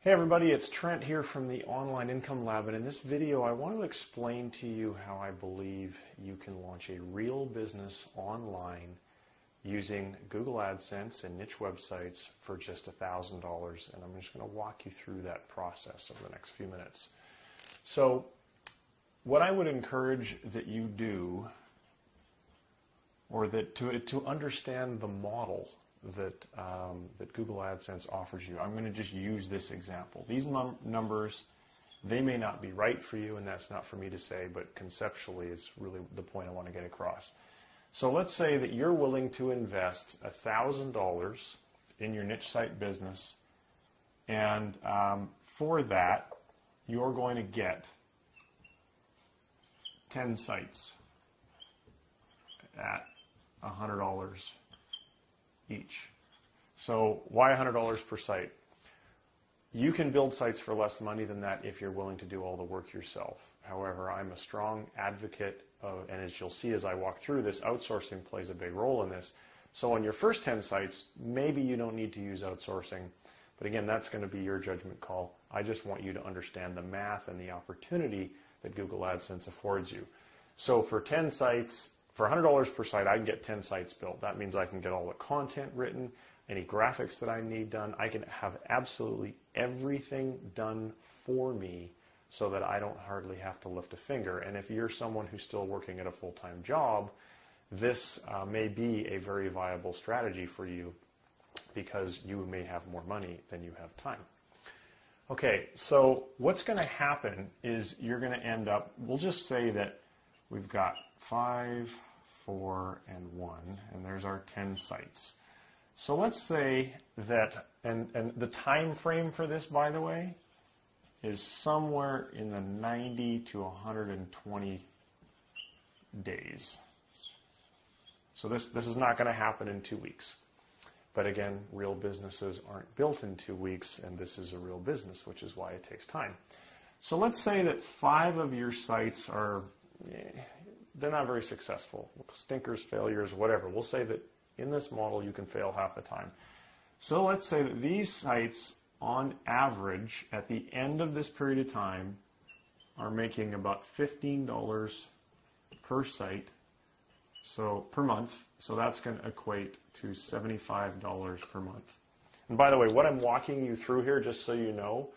Hey everybody, it's Trent here from the Online Income Lab, and in this video I want to explain to you how I believe you can launch a real business online using Google AdSense and niche websites for just $1,000, and I'm just going to walk you through that process over the next few minutes. So what I would encourage that you do, or that to understand the model that Google AdSense offers you. I'm going to just use this example. These numbers, they may not be right for you, and that's not for me to say, but conceptually it's really the point I want to get across. So let's say that you're willing to invest $1,000 in your niche site business, and for that you're going to get 10 sites at $100 each. So why $100 per site? You can build sites for less money than that if you're willing to do all the work yourself. However, I'm a strong advocate of, and as you'll see as I walk through this, outsourcing plays a big role in this. So on your first 10 sites, maybe you don't need to use outsourcing, but again, that's going to be your judgment call. I just want you to understand the math and the opportunity that Google AdSense affords you. So for 10 sites, for $100 per site, I can get 10 sites built. That means I can get all the content written, any graphics that I need done. I can have absolutely everything done for me so that I don't hardly have to lift a finger. And if you're someone who's still working at a full-time job, this may be a very viable strategy for you because you may have more money than you have time. Okay, so what's going to happen is you're going to end up, we'll just say that we've got 5, 4, and 1, and there's our 10 sites. So let's say that, and the time frame for this, by the way, is somewhere in the 90 to 120 days. So this is not going to happen in 2 weeks. But again, real businesses aren't built in 2 weeks, and this is a real business, which is why it takes time. So let's say that 5 of your sites are, they're not very successful. Stinkers, failures, whatever. We'll say that in this model you can fail half the time. So let's say that these sites, on average, at the end of this period of time, are making about $15 per site, so per month. So that's going to equate to $75 per month. And by the way, what I'm walking you through here, just so you know,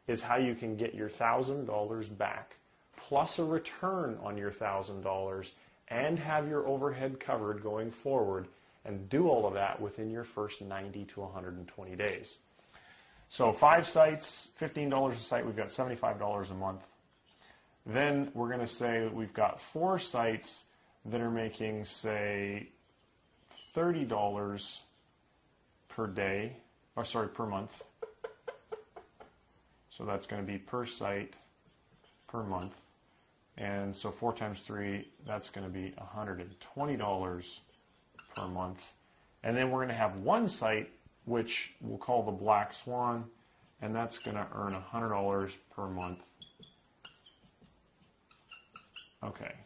is how you can get your $1,000 back plus a return on your $1,000 and have your overhead covered going forward, and do all of that within your first 90 to 120 days. So 5 sites, $15 a site, we've got $75 a month. Then we're going to say that we've got 4 sites that are making, say, $30 per day, or sorry, per month. So that's going to be per site per month. And so 4 times 3, that's going to be $120 per month. And then we're going to have 1 site, which we'll call the Black Swan, and that's going to earn $100 per month. Okay.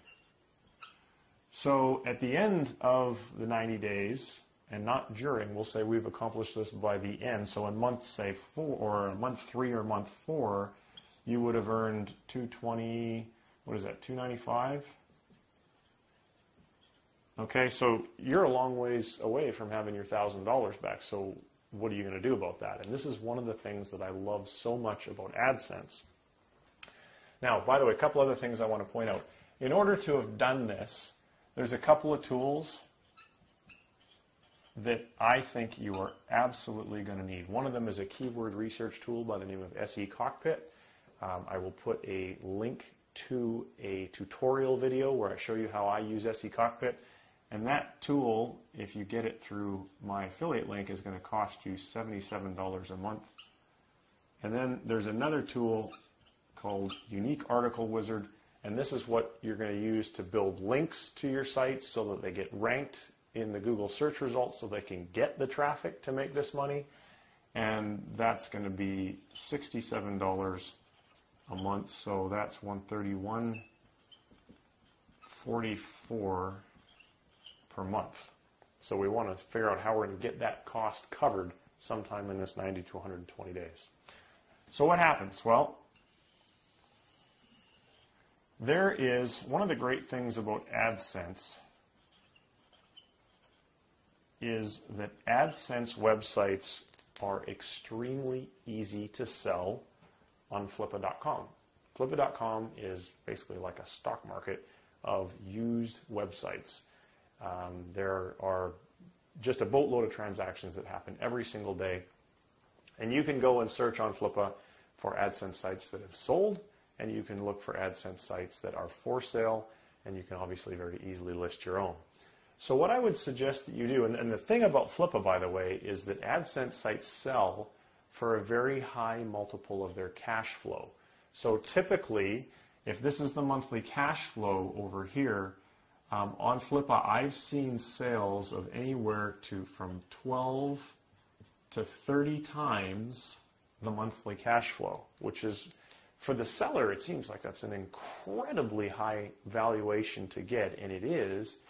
So at the end of the 90 days, and not during, we'll say we've accomplished this by the end. So in month, say, 4, or month 3 or month 4, you would have earned $220. What is that, $295? Okay, so you're a long ways away from having your $1,000 back. So what are you going to do about that? And this is one of the things that I love so much about AdSense. Now, by the way, a couple other things I want to point out. In order to have done this, there's a couple of tools that I think you are absolutely going to need. One of them is a keyword research tool by the name of SE Cockpit. I will put a link to a tutorial video where I show you how I use SE Cockpit. And that tool, if you get it through my affiliate link, is going to cost you $77 a month. And then there's another tool called Unique Article Wizard, and this is what you're going to use to build links to your sites so that they get ranked in the Google search results so they can get the traffic to make this money. And that's going to be $67 a month, so that's $131.44 per month. So we want to figure out how we're going to get that cost covered sometime in this 90 to 120 days. So what happens? Well, there is one of the great things about AdSense is that AdSense websites are extremely easy to sell on Flippa.com. Flippa.com is basically like a stock market of used websites. There are just a boatload of transactions that happen every single day. And you can go and search on Flippa for AdSense sites that have sold, and you can look for AdSense sites that are for sale, and you can obviously very easily list your own. So what I would suggest that you do, and the thing about Flippa, by the way, is that AdSense sites sell for a very high multiple of their cash flow. So typically, if this is the monthly cash flow over here, on Flippa, I've seen sales of anywhere from 12 to 30 times the monthly cash flow, which is, for the seller, it seems like that's an incredibly high valuation to get, and it is.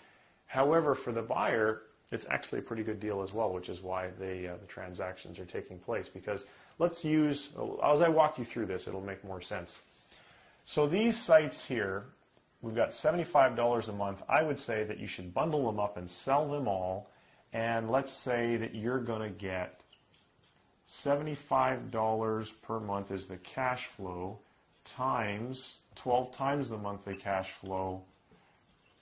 However, for the buyer, it's actually a pretty good deal as well, which is why the transactions are taking place. Because let's use, as I walk you through this, it'll make more sense. So these sites here, we've got $75 a month. I would say that you should bundle them up and sell them all. And let's say that you're going to get $75 per month is the cash flow times 12 times the monthly cash flow.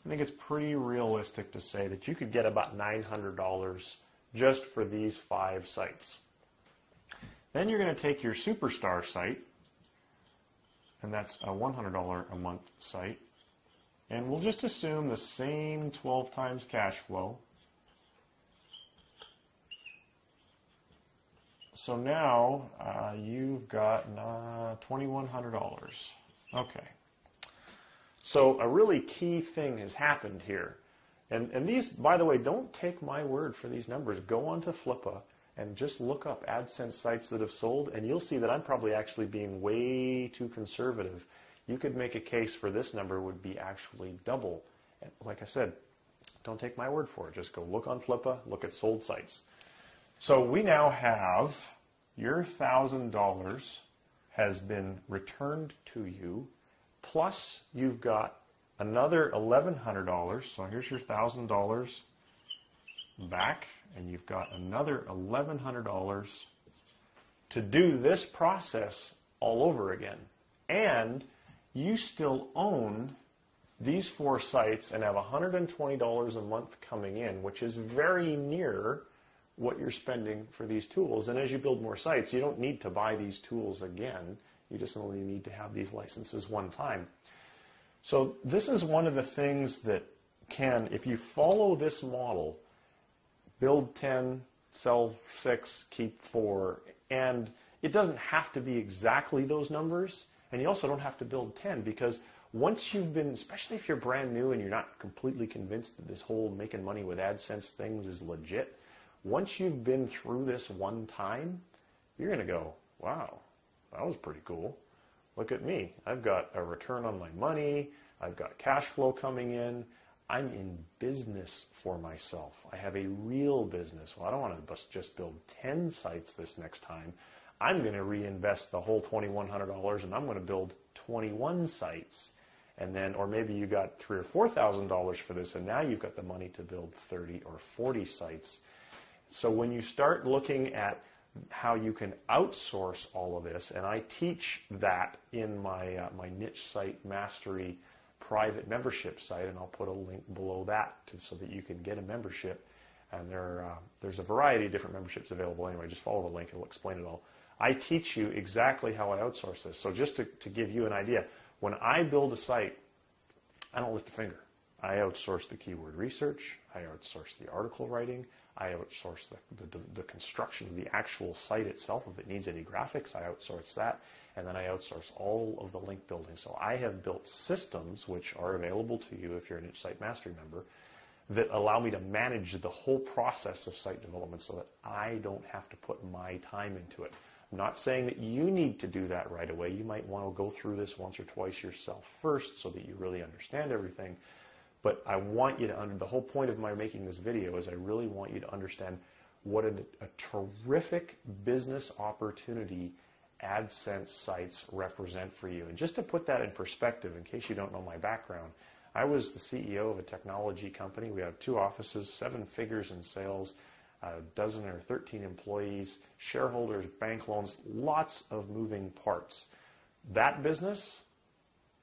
I think it's pretty realistic to say that you could get about $900 just for these 5 sites. Then you're going to take your Superstar site, and that's a $100 a month site, and we'll just assume the same 12 times cash flow. So now you've got $2,100. Okay. So a really key thing has happened here. And these, by the way, don't take my word for these numbers. Go onto Flippa and just look up AdSense sites that have sold, and you'll see that I'm probably actually being way too conservative. You could make a case for this number would be actually double. And like I said, don't take my word for it. Just go look on Flippa, look at sold sites. So we now have your $1,000 has been returned to you, plus you've got another $1,100. So here's your $1,000 back, and you've got another $1,100 to do this process all over again. And you still own these 4 sites and have $120 a month coming in, which is very near what you're spending for these tools. And as you build more sites, you don't need to buy these tools again. You just only need to have these licenses one time. So this is one of the things that can, if you follow this model, build 10, sell 6, keep 4, and it doesn't have to be exactly those numbers, and you also don't have to build 10, because once you've been, especially if you're brand new and you're not completely convinced that this whole making money with AdSense things is legit, once you've been through this one time, you're going to go, wow, that was pretty cool. Look at me. I've got a return on my money. I've got cash flow coming in. I'm in business for myself. I have a real business. Well, I don't want to just build 10 sites this next time. I'm going to reinvest the whole $2,100 and I'm going to build 21 sites. And then, or maybe you got $3,000 or $4,000 for this, and now you've got the money to build 30 or 40 sites. So when you start looking at how you can outsource all of this, and I teach that in my Niche Site Mastery private membership site, and I'll put a link below that so that you can get a membership. And there's a variety of different memberships available anyway. Just follow the link, it'll explain it all. I teach you exactly how I outsource this. So just to give you an idea, when I build a site, I don't lift a finger. I outsource the keyword research, I outsource the article writing, I outsource the construction of the actual site itself. If it needs any graphics, I outsource that. And then I outsource all of the link building. So I have built systems, which are available to you if you're a Niche Site Mastery member, that allow me to manage the whole process of site development so that I don't have to put my time into it. I'm not saying that you need to do that right away. You might want to go through this once or twice yourself first so that you really understand everything. But I want you to, the whole point of my making this video is I really want you to understand what a terrific business opportunity AdSense sites represent for you? And just to put that in perspective, in case you don't know my background, I was the CEO of a technology company. We have 2 offices, 7 figures in sales, a dozen or 13 employees, shareholders, bank loans, lots of moving parts. That business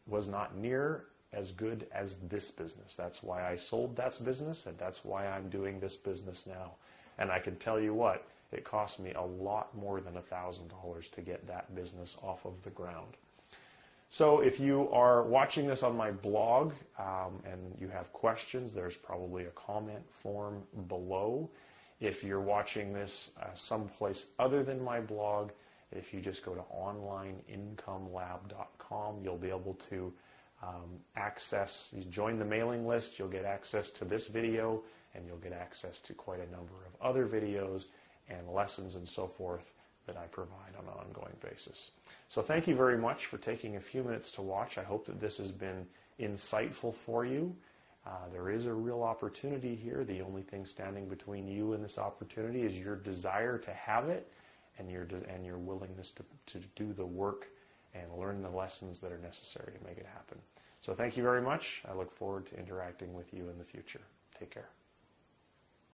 was not near as good as this business. That's why I sold that business, and that's why I'm doing this business now. And I can tell you what, it cost me a lot more than $1,000 to get that business off of the ground. So if you are watching this on my blog and you have questions, there's probably a comment form below. If you're watching this someplace other than my blog, if you just go to onlineincomelab.com, you'll be able to you join the mailing list, you'll get access to this video, and you'll get access to quite a number of other videos and lessons and so forth that I provide on an ongoing basis. So thank you very much for taking a few minutes to watch. I hope that this has been insightful for you. There is a real opportunity here. The only thing standing between you and this opportunity is your desire to have it and your willingness to do the work and learn the lessons that are necessary to make it happen. So thank you very much. I look forward to interacting with you in the future. Take care.